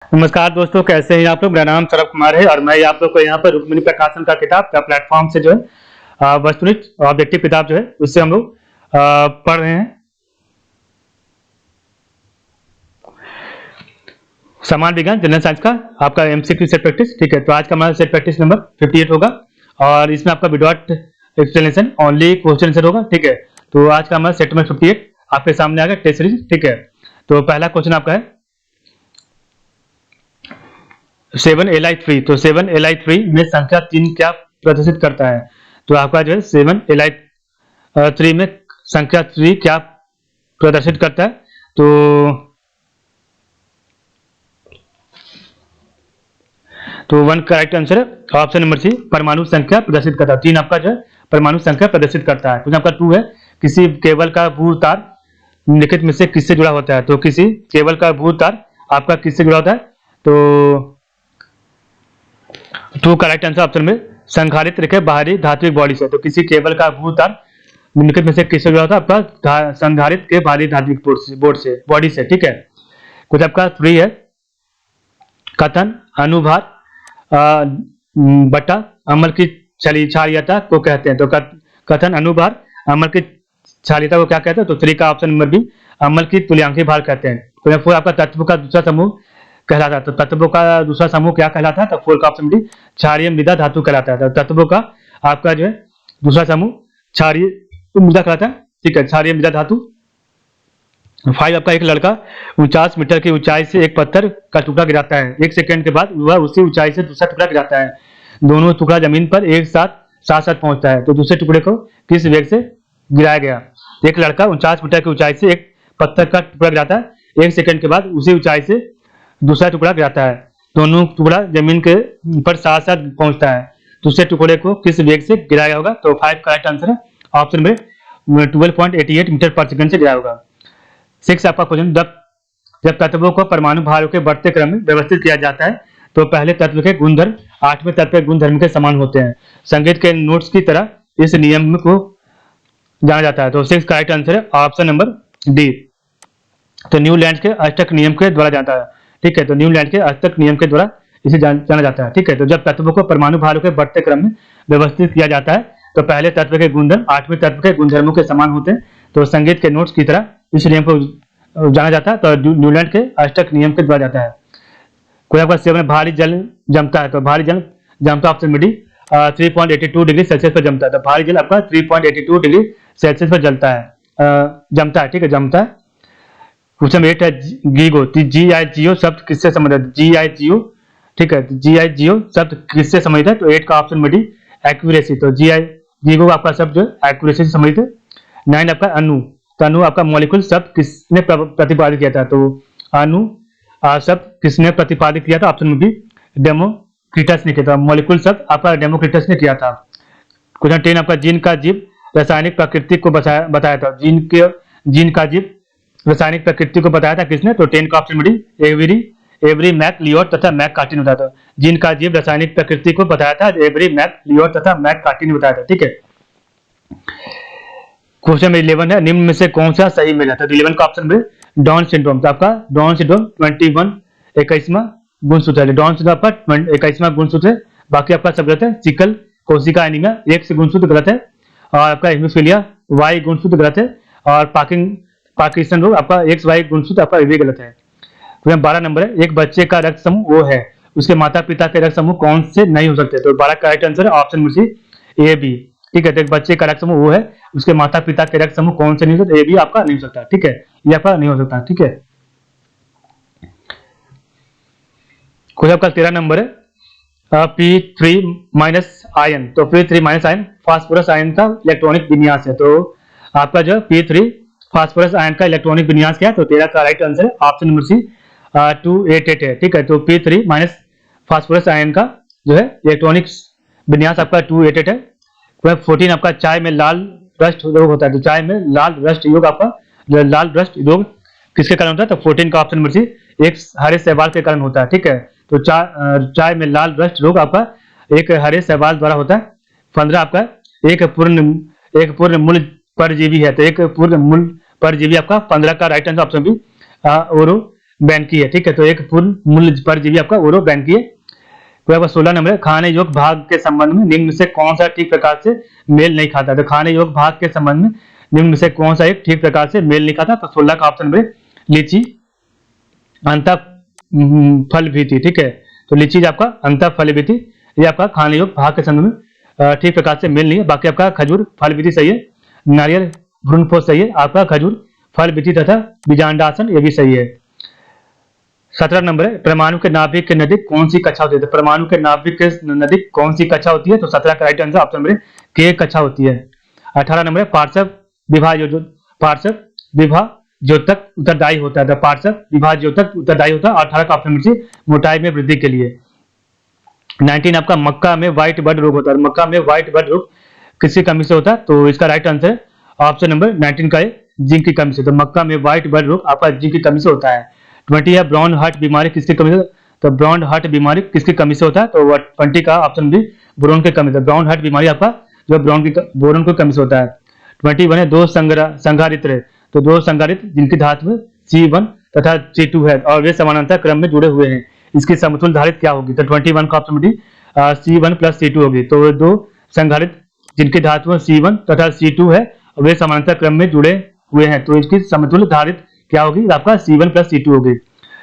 नमस्कार दोस्तों, कैसे हैं आप लोग। मेरा नाम सरब कुमार है और मैं आप लोग को यहाँ पर रुक्मिणी प्रकाशन का किताब का प्लेटफॉर्म से जो है वस्तुनिष्ठ ऑब्जेक्टिव किताब जो है उससे हम लोग पढ़ रहे हैं। सामान्य विज्ञान जनरल साइंस का आपका एमसीक्यू सेट प्रैक्टिस। ठीक है, तो आज का हमारा सेट प्रैक्टिस नंबर 58 होगा और इसमें आपका without explanation only question answer होगा। ठीक है, तो आज का हमारा सेट नंबर 58 आपके सामने आ गया टेस्ट सीरीज। ठीक है, तो पहला क्वेश्चन आपका है 7Li3। तो 7Li3 में संख्या 3 क्या प्रदर्शित करता है? तो आपका जो है 7Li3 में संख्या 3 क्या प्रदर्शित करता है? तो वन करेक्ट आंसर है ऑप्शन नंबर सी, परमाणु संख्या प्रदर्शित करता है। 3 आपका जो है परमाणु संख्या प्रदर्शित करता है। क्वेश्चन आपका 2 है, किसी केबल का भू तार निम्नलिखित में से किससे जुड़ा होता है? तो किसी केबल का भू तार आपका किससे जुड़ा होता है? तो करेक्ट आंसर ऑप्शन में संधारित्र के बाहरी धात्विक बॉडी से। तो किसी केबल का भू तार निम्नलिखित में से किससे जुड़ा होता है? आपका संधारित्र के बाहरी धात्विक बॉडी से। ठीक है, कुछ आपका 3 है, कथन अनुभार बटा अमल की क्षारीयता को कहते हैं। तो कथन अनुभार अमल की क्षारीयता को क्या कहते हैं? तो 3 का ऑप्शन नंबर बी, अमल की तुल्यांकीय भार कहते हैं। तो 4 आपका तत्व का दूसरा समूह कहलाता है। तो तत्वों का दूसरा समूह क्या कहलाता है? तो 4 का ऑप्शन डी, क्षारीय मृदा धातु कहलाता है। तो तत्वों का आपका जो है दूसरा समूह क्षारीय मृदा कहलाता है। ठीक है, क्षारीय मृदा धातु। 5 आपका एक लड़का 49 मीटर की ऊंचाई से एक पत्थर का टुकड़ा गिराता है। 1 सेकंड के बाद वह उसी ऊंचाई से दूसरा टुकड़ा गिराता है। दोनों टुकड़ा जमीन पर एक साथ पहुंचता है। तो दूसरे टुकड़े को किस वेग से गिराया गया? एक लड़का 49 मीटर की ऊंचाई से एक पत्थर का टुकड़ा गिराता है। 1 सेकंड के बाद उसी ऊंचाई से दूसरा टुकड़ा गिराता है। दोनों टुकड़ा जमीन के पर साथ पहुंचता है। दूसरे टुकड़े को किस वेग से गिराया होगा? तो 5 करेक्ट आंसर है ऑप्शन में 12.88 मीटर पर सेकंड से गिराया होगा। 6 आपका क्वेश्चन, जब तत्वों को परमाणु भारों के बढ़ते क्रम में व्यवस्थित किया जाता है तो पहले तत्व के गुणधर्म 8वें तत्व के गुणधर्म के समान होते हैं। संगीत के नोट्स की तरह इस नियम को जाना जाता है। तो 6 करेक्ट आंसर है ऑप्शन नंबर डी। तो न्यूलैंड के अष्टक नियम के द्वारा जाता है। ठीक है, तो न्यूलैंड के अष्टक नियम के द्वारा इसे जाना जाता है। ठीक है, तो जब तत्वों को परमाणु भारों के बढ़ते क्रम में व्यवस्थित किया जाता है तो पहले तत्व के गुणधर्म 8वें तत्व के गुणधर्मों के समान होते हैं। तो संगीत के नोट्स की तरह इस नियम को जाना जाता है। तो न्यूलैंड के अष्टक नियम के द्वारा जाता है। कोई आपका 7 में भारी जल जमता है। तो भारी जल जमता ऑप्शन में डी, 3.82 डिग्री सेल्सियस पर जमता है। तो भारी जल आपका 3.82 डिग्री सेल्सियस पर जमता है। ठीक है, जमता है। क्वेश्चन 8 है, गीगो GIGO शब्द किससे संबंधित है? GIGO, ठीक है, GIGO शब्द किससे संबंधित है? तो 8 का ऑप्शन में डी, एक्यूरेसी। तो गीगो आपका शब्द जो है एक्यूरेसी से संबंधित है। 9 आपका अणु। तो अणु आपका मॉलिक्यूल शब्द किसने प्रतिपादित किया था? तो अणु शब्द किसने प्रतिपादित किया था? ऑप्शन में बी, डेमोक्रिटस ने किया था। मॉलिक्यूल शब्द आपका डेमोक्रिटस ने किया था। क्वेश्चन 10 आपका जीन का जीव रासायनिक प्रकृति को बताया था। जीन का जीव रासायनिक प्रकृति को बताया था किसने? तो 10 का ऑप्शन में डी, एवरी मैक लियोट तथा मैक कार्टिन बताया था। जीन का जीव रासायनिक प्रकृति को बताया था एवरी मैक लियोट तथा मैक कार्टिन ने बताया था। ठीक है, क्वेश्चन 11 है, निम्न में से कौन सा सही मिला? तो 11 का ऑप्शन में डाउन सिंड्रोम। तो आपका डाउन सिंड्रोम 21वां गुणसूत्र है। डाउन सिंड्रोम आपका 21वां गुणसूत्र है। बाकी आपका सब गलत है। सिकल कोशिका एनीमिया X गुणसूत्र गलत है और आपका हीमोफीलिया Y गुणसूत्र गलत है और पार्किंसन रोग आपका XY गुणसूत्र आपका भी गलत है। 12 नंबर है, एक बच्चे का रक्त समूह O है, उसके माता पिता के रक्त समूह कौन से नहीं हो सकते? तो 12 करेक्ट आंसर है ऑप्शन में सी, A B। ठीक है, तो एक बच्चे का रक्त समूह O है, उसके माता पिता के रक्त समूह कौन से नहीं हो सकते? A B आपका नहीं हो सकता। ठीक है, ये आपका नहीं हो सकता। ठीक है, कुछ आपका 13 नंबर है, P3- आयन। तो P3- आयन फास्फोरस आयन का इलेक्ट्रॉनिक विन्यास है। तो आपका जो P3 फास्फोरस आयन का इलेक्ट्रॉनिक विन्यास क्या है? तो 13 का राइट आंसर है ऑप्शन नंबर सी, 288 है। ठीक है, तो P3- फास्फोरस आयन का जो है इलेक्ट्रॉनिक विन्यास आपका 288 है। 14 आपका चाय में लाल रस्ट रोग होता है। तो चाय में लाल रस्ट योग आपका लाल रस्ट रोग किसके कारण होता है? तो 14 का ऑप्शन नंबर सी, एक हरे शैवाल के कारण होता है। ठीक है, तो चाय में लाल रस्ट रोग आपका एक हरे शैवाल द्वारा होता है। 15 आपका एक पूर्ण मूल परजीवी है। तो एक पूर्ण मूल परजीवी आपका 15 का right answer option B, band की है, ठीक है। तो एक पूर्ण मूल्य पर जीबी आपका ओरो बैंड की है। कोई आपका 16 नंबर है, खाने योग्य भाग के संबंध में निम्न से कौन सा ठीक प्रकार से मेल नहीं खाता। तो खाने योग्य भाग के संबंध में निम्न से कौन सा एक ठीक प्रकार से मेल नहीं खाता। तो 16 का ऑप्शन नंबर लीची अंतः फल भी थी, ठीक है। तो लीची आपका अंतः फल भी थी, ये आपका खाने योग्य भाग के संबंध में ठीक प्रकार से मेल नहीं है। बाकी आपका खजूर फल विधि सही है, नारियल भ्रूणपोष सही है, आपका खजूर फल विधि तथा बीजांडासन ये भी सही है। 17 नंबर है, परमाणु के नाभिक के नजदीक कौन सी कक्षा होती है। तो परमाणु के नाभिक के नजदीक कौन सी कक्षा होती है। तो 17 का राइट आंसर ऑप्शन नंबर के कक्षा होती है। 18 नंबर है, पार्श्व विभा ज्योतक उत्तरदायी होता है। तो पार्श्व विभा ज्योतक उत्तरदायी होता है। 18 का ऑप्शन नंबर मोटाई में वृद्धि के लिए। 19 आपका मक्का में व्हाइट बर्ड रोग होता है। मक्का में व्हाइट बर्ड रोग किसकी कमी से होता है। तो इसका राइट आंसर ऑप्शन नंबर 19 का है, जिंक की कमी से। तो मक्का में व्हाइट बर्ड रोग आपका जिंक की कमी से होता है। 20 है, ब्राउन हार्ट बीमारी किसकी कमी से। तो ब्राउन हार्ट बीमारी किसकी कमी से होता है। तो 20 का ऑप्शन भी बोरोन की कमी से। ब्राउन हार्ट बीमारी आपका जो बोरोन की कमी से होता है। 21 है, दो संघारित्र है। तो दो संघारित्र जिनकी धातु C1 तथा C2 है और वे समानांतर क्रम में जुड़े हुए हैं, इसकी समतुल्य धारित क्या होगी। तो 21 का option D C1 plus C2 होगी। तो दो संघारित्र जिनकी धातु C1 तथा C2 है वे समानांतर क्रम में जुड़े हुए हैं, तो इसकी समतुल्य धारित क्या होगी। आपका C1 प्लस C2 होगी।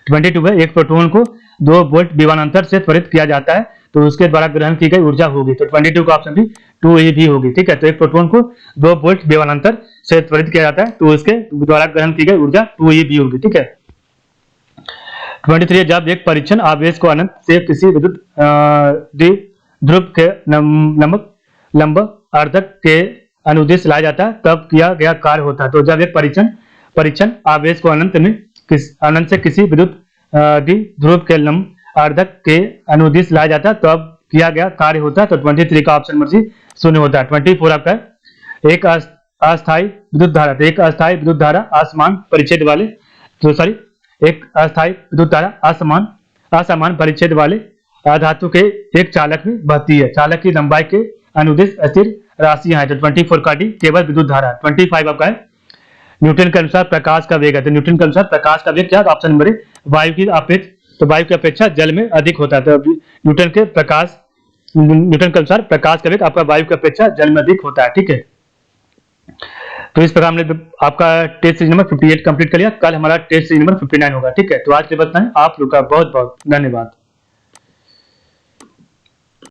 22 है, एक प्रोटॉन को 2 वोल्ट विभवांतर से त्वरित किया जाता है तो उसके द्वारा ग्रहण की गई ऊर्जा होगी। तो 22 का ऑप्शन भी 2A भी होगी, ठीक है। तो एक प्रोटॉन को 2 वोल्ट विभवांतर से त्वरित किया जाता है तो उसके द्वारा ग्रहण की गई ऊर्जा 2A भी होगी, ठीक है। 23 जब एक परीक्षण आवेश को अनंत से किसी विद्युत ध्रुव के लंब अर्धक के अनुदिश लाया जाता है तब किया गया कार्य होता है। तो जब एक परीक्षण आवेश को अनंत से किसी विद्युत ध्रुव के लंब अर्धक के अनुदिश लाया जाता है तब किया गया कार्य होता है। तो 23 का ऑप्शन नंबर सी शून्य होता है। 24 आपका एक अस्थायी विद्युत धारा। तो एक अस्थायी विद्युत धारा असमान परिच्छेद वाले एक अस्थायी विद्युत धारा असमान परिच्छेद वाले धातु के एक चालक में बहती है। चालक की लंबाई के अनुदिश स्थिर राशियां हैं। तो 24 का डी केवल विद्युत धारा। 25 आपका है, न्यूटन के अनुसार प्रकाश का वेग है। तो न्यूटन के अनुसार प्रकाश का वेग क्या है। ऑप्शन नंबर वायु की अपेक्षा, तो वायु की अपेक्षा जल में अधिक होता है। तो न्यूटन के अनुसार प्रकाश का वेग आपका वायु की अपेक्षा जल में अधिक होता है, ठीक है। तो इस प्रकार हमने आपका टेस्ट सीरीज नंबर 58 कंप्लीट कर लिया। कल हमारा टेस्ट सीरीज नंबर 59 होगा, ठीक है। तो आज के लिए बस आप लोग का बहुत बहुत धन्यवाद।